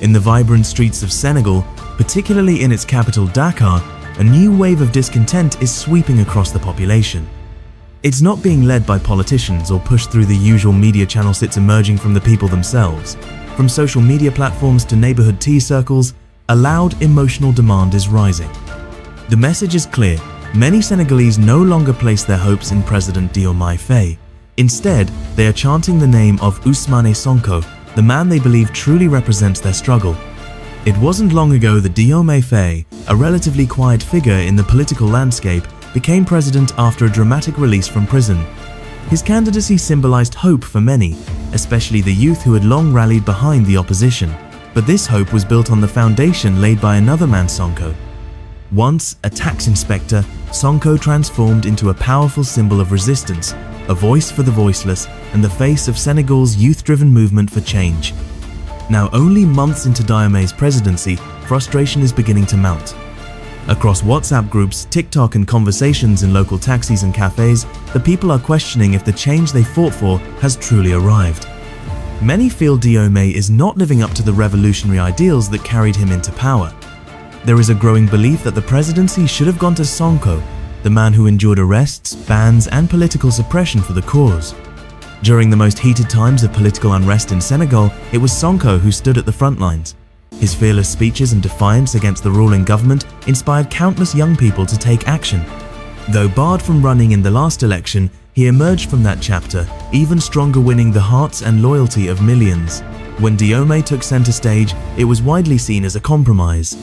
In the vibrant streets of Senegal, particularly in its capital Dakar, a new wave of discontent is sweeping across the population. It's not being led by politicians or pushed through the usual media channels, it's emerging from the people themselves. From social media platforms to neighborhood tea circles, a loud emotional demand is rising. The message is clear. Many Senegalese no longer place their hopes in President Diomaye Faye. Instead, they are chanting the name of Ousmane Sonko, the man they believe truly represents their struggle. It wasn't long ago that Diomaye Faye, a relatively quiet figure in the political landscape, became president after a dramatic release from prison. His candidacy symbolized hope for many, especially the youth who had long rallied behind the opposition. But this hope was built on the foundation laid by another man, Sonko. Once a tax inspector, Sonko transformed into a powerful symbol of resistance, a voice for the voiceless, and the face of Senegal's youth-driven movement for change. Now, only months into Diomaye's presidency, frustration is beginning to mount. Across WhatsApp groups, TikTok, and conversations in local taxis and cafes, the people are questioning if the change they fought for has truly arrived. Many feel Diomaye is not living up to the revolutionary ideals that carried him into power. There is a growing belief that the presidency should have gone to Sonko, the man who endured arrests, bans, and political suppression for the cause. During the most heated times of political unrest in Senegal, it was Sonko who stood at the front lines. His fearless speeches and defiance against the ruling government inspired countless young people to take action. Though barred from running in the last election, he emerged from that chapter even stronger, winning the hearts and loyalty of millions. When Diomaye took center stage, it was widely seen as a compromise.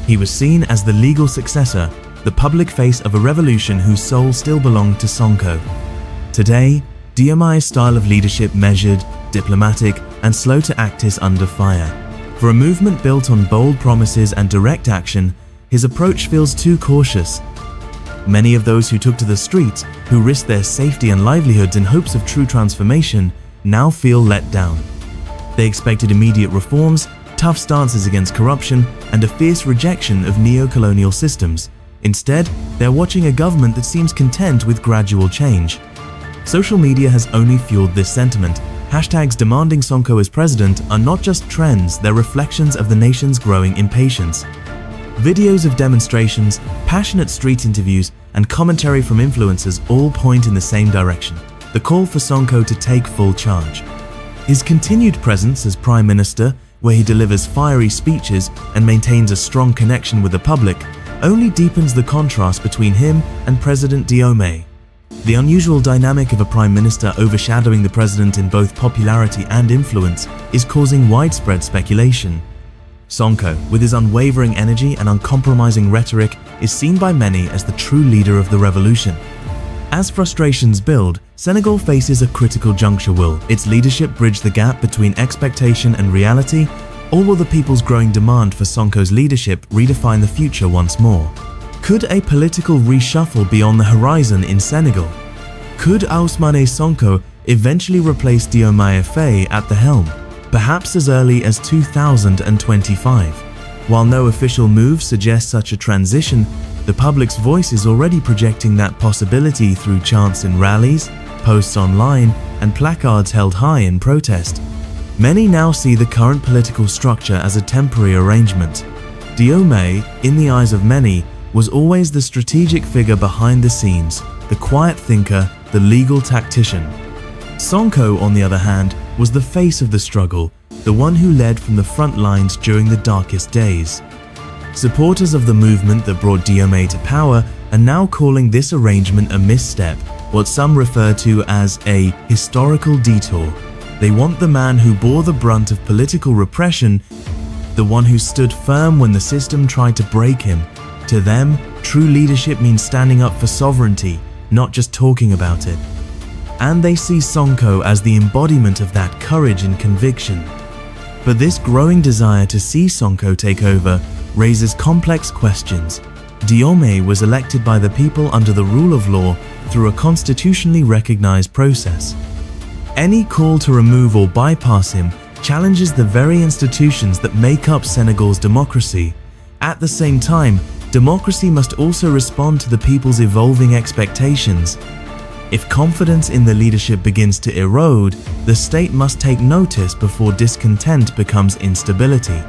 He was seen as the legal successor, the public face of a revolution whose soul still belonged to Sonko. Today, Diomaye's style of leadership, measured, diplomatic, and slow to act, is under fire. For a movement built on bold promises and direct action, his approach feels too cautious. Many of those who took to the streets, who risked their safety and livelihoods in hopes of true transformation, now feel let down. They expected immediate reforms, tough stances against corruption, and a fierce rejection of neo-colonial systems. Instead, they're watching a government that seems content with gradual change. Social media has only fueled this sentiment. Hashtags demanding Sonko as president are not just trends, they're reflections of the nation's growing impatience. Videos of demonstrations, passionate street interviews, and commentary from influencers all point in the same direction: the call for Sonko to take full charge. His continued presence as Prime Minister, where he delivers fiery speeches and maintains a strong connection with the public, only deepens the contrast between him and President Diomaye. The unusual dynamic of a Prime Minister overshadowing the President in both popularity and influence is causing widespread speculation. Sonko, with his unwavering energy and uncompromising rhetoric, is seen by many as the true leader of the revolution. As frustrations build, Senegal faces a critical juncture. Will its leadership bridge the gap between expectation and reality, or will the people's growing demand for Sonko's leadership redefine the future once more? Could a political reshuffle be on the horizon in Senegal? Could Ousmane Sonko eventually replace Diomaye Faye at the helm, perhaps as early as 2025? While no official move suggests such a transition, the public's voice is already projecting that possibility through chants in rallies, posts online, and placards held high in protest. Many now see the current political structure as a temporary arrangement. Diomaye, in the eyes of many, was always the strategic figure behind the scenes, the quiet thinker, the legal tactician. Sonko, on the other hand, was the face of the struggle, the one who led from the front lines during the darkest days. Supporters of the movement that brought Diomaye to power are now calling this arrangement a misstep, what some refer to as a historical detour. They want the man who bore the brunt of political repression, the one who stood firm when the system tried to break him. To them, true leadership means standing up for sovereignty, not just talking about it. And they see Sonko as the embodiment of that courage and conviction. But this growing desire to see Sonko take over raises complex questions. Diomaye was elected by the people under the rule of law through a constitutionally recognized process. Any call to remove or bypass him challenges the very institutions that make up Senegal's democracy. At the same time, democracy must also respond to the people's evolving expectations. If confidence in the leadership begins to erode, the state must take notice before discontent becomes instability.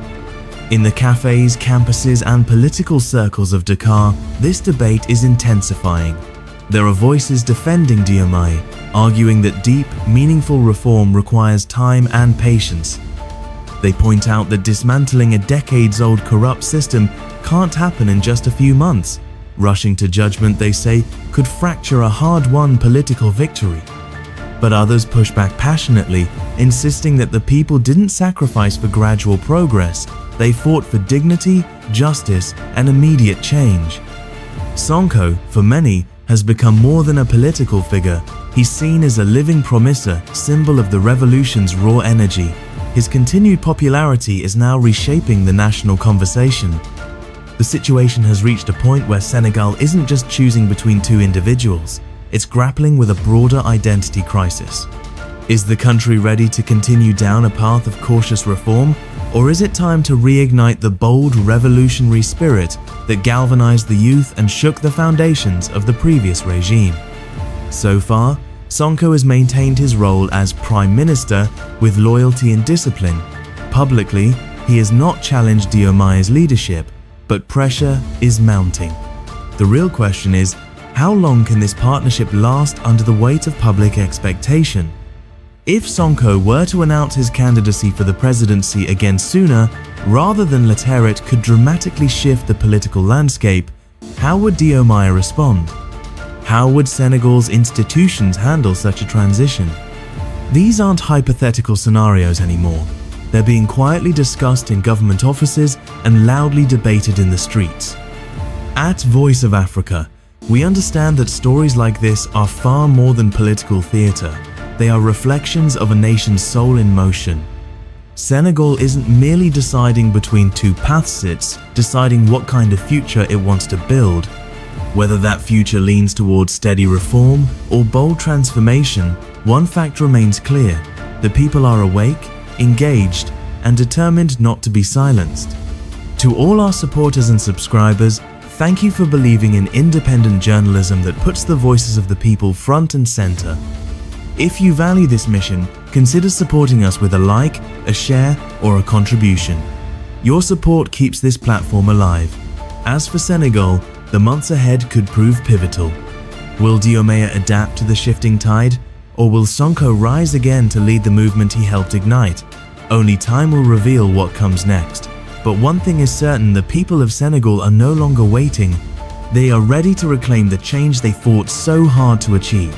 In the cafes, campuses, and political circles of Dakar, this debate is intensifying. There are voices defending Diomaye, arguing that deep, meaningful reform requires time and patience. They point out that dismantling a decades-old corrupt system can't happen in just a few months. Rushing to judgment, they say, could fracture a hard-won political victory. But others push back passionately, insisting that the people didn't sacrifice for gradual progress. They fought for dignity, justice, and immediate change. Sonko, for many, has become more than a political figure. He's seen as a living promiser, symbol of the revolution's raw energy. His continued popularity is now reshaping the national conversation. The situation has reached a point where Senegal isn't just choosing between two individuals, it's grappling with a broader identity crisis. Is the country ready to continue down a path of cautious reform, or is it time to reignite the bold revolutionary spirit that galvanized the youth and shook the foundations of the previous regime? So far, Sonko has maintained his role as Prime Minister with loyalty and discipline. Publicly, he has not challenged Diomaye's leadership, but pressure is mounting. The real question is, how long can this partnership last under the weight of public expectation? If Sonko were to announce his candidacy for the presidency again sooner, rather than later, it could dramatically shift the political landscape. How would Diomaye respond? How would Senegal's institutions handle such a transition? These aren't hypothetical scenarios anymore. They're being quietly discussed in government offices and loudly debated in the streets. At Voice of Africa, we understand that stories like this are far more than political theatre. They are reflections of a nation's soul in motion. Senegal isn't merely deciding between two paths, it's deciding what kind of future it wants to build. Whether that future leans towards steady reform or bold transformation, one fact remains clear: the people are awake, engaged, and determined not to be silenced. To all our supporters and subscribers, thank you for believing in independent journalism that puts the voices of the people front and center. If you value this mission, consider supporting us with a like, a share, or a contribution. Your support keeps this platform alive. As for Senegal, the months ahead could prove pivotal. Will Diomaye adapt to the shifting tide, or will Sonko rise again to lead the movement he helped ignite? Only time will reveal what comes next. But one thing is certain: the people of Senegal are no longer waiting. They are ready to reclaim the change they fought so hard to achieve.